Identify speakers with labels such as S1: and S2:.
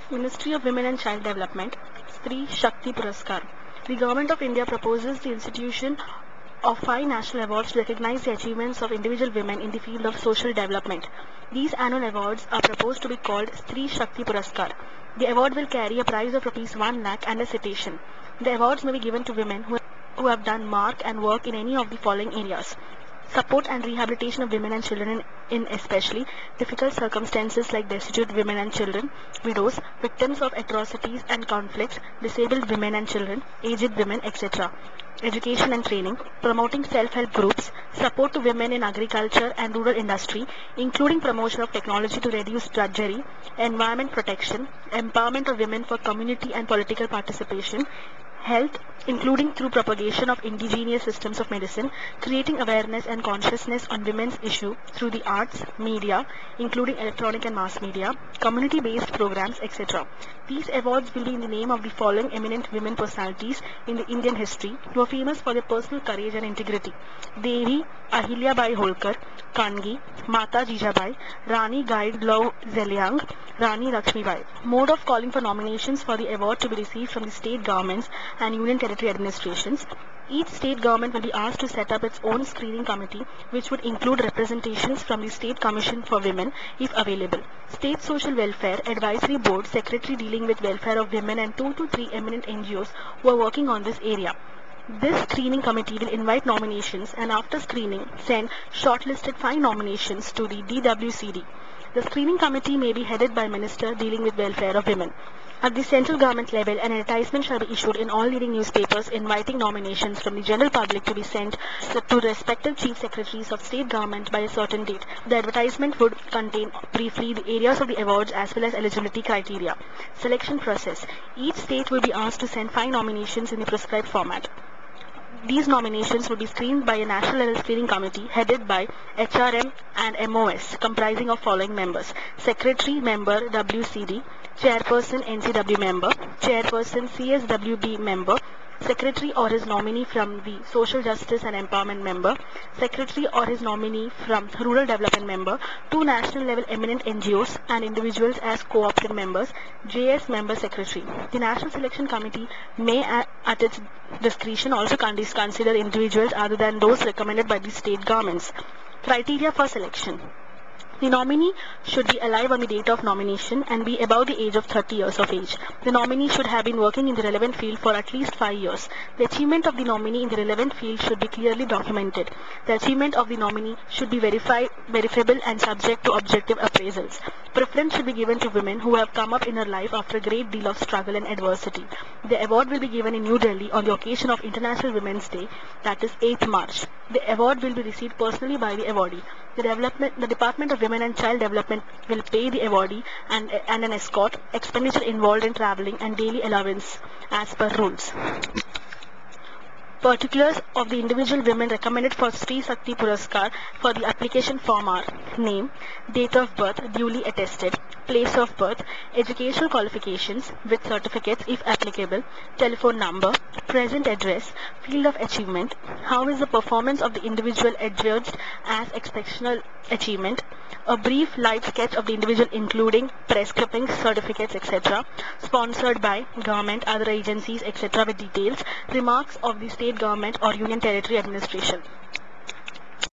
S1: Ministry of Women and Child Development, Stree Shakti Puraskar. The Government of India proposes the institution of 5 national awards to recognize the achievements of individual women in the field of social development. These annual awards are proposed to be called Stree Shakti Puraskar. The award will carry a prize of Rs 1 lakh and a citation. The awards may be given to women who have done mark and work in any of the following areas: support and rehabilitation of women and children in especially difficult circumstances like destitute women and children, widows, victims of atrocities and conflicts, disabled women and children, aged women, etc. Education and training, promoting self-help groups, support to women in agriculture and rural industry, including promotion of technology to reduce drudgery, environment protection, empowerment of women for community and political participation, health, including through propagation of indigenous systems of medicine, creating awareness and consciousness on women's issue through the arts, media, including electronic and mass media, community-based programs, etc. These awards will be in the name of the following eminent women personalities in the Indian history who are famous for their personal courage and integrity: Devi Ahilyabai Holkar, Kangi, Mata Jijabai, Rani Guide Love Zeliang, Rani Lakshmibai. Mode of calling for nominations for the award to be received from the state governments and union territory administrations. Each state government will be asked to set up its own screening committee, which would include representations from the State Commission for Women, if available, State Social Welfare Advisory Board Secretary dealing with welfare of women, and 2 to 3 eminent NGOs who are working on this area. This screening committee will invite nominations and after screening send shortlisted 5 nominations to the DWCD. The screening committee may be headed by Minister dealing with welfare of women. At the central government level, an advertisement shall be issued in all leading newspapers inviting nominations from the general public to be sent to respective chief secretaries of state government by a certain date. The advertisement would contain briefly the areas of the awards as well as eligibility criteria. Selection process. Each state will be asked to send 5 nominations in the prescribed format. These nominations will be screened by a national level screening committee headed by HRM and MOS, comprising of following members: Secretary Member WCD, Chairperson NCW Member, Chairperson CSWB Member, Secretary or his nominee from the Social Justice and Empowerment Member, Secretary or his nominee from Rural Development Member, 2 national level eminent NGOs and individuals as co-opted members, JS Member Secretary. The National Selection Committee may at its discretion also consider individuals other than those recommended by the state governments. Criteria for selection. The nominee should be alive on the date of nomination and be above the age of 30 years of age. The nominee should have been working in the relevant field for at least 5 years. The achievement of the nominee in the relevant field should be clearly documented. The achievement of the nominee should be verifiable and subject to objective appraisals. Preference should be given to women who have come up in her life after a great deal of struggle and adversity. The award will be given in New Delhi on the occasion of International Women's Day, that is 8th March. The award will be received personally by the awardee. The Department of Women and Child Development will pay the awardee and an escort, expenditure involved in travelling and daily allowance as per rules. Particulars of the individual women recommended for Stree Shakti Puraskar for the application form are: name, date of birth duly attested, place of birth, educational qualifications with certificates if applicable, telephone number, present address, field of achievement, how is the performance of the individual adjudged as exceptional achievement, a brief light sketch of the individual including press clippings, certificates, etc., sponsored by government, other agencies, etc., with details, remarks of the state government or union territory administration.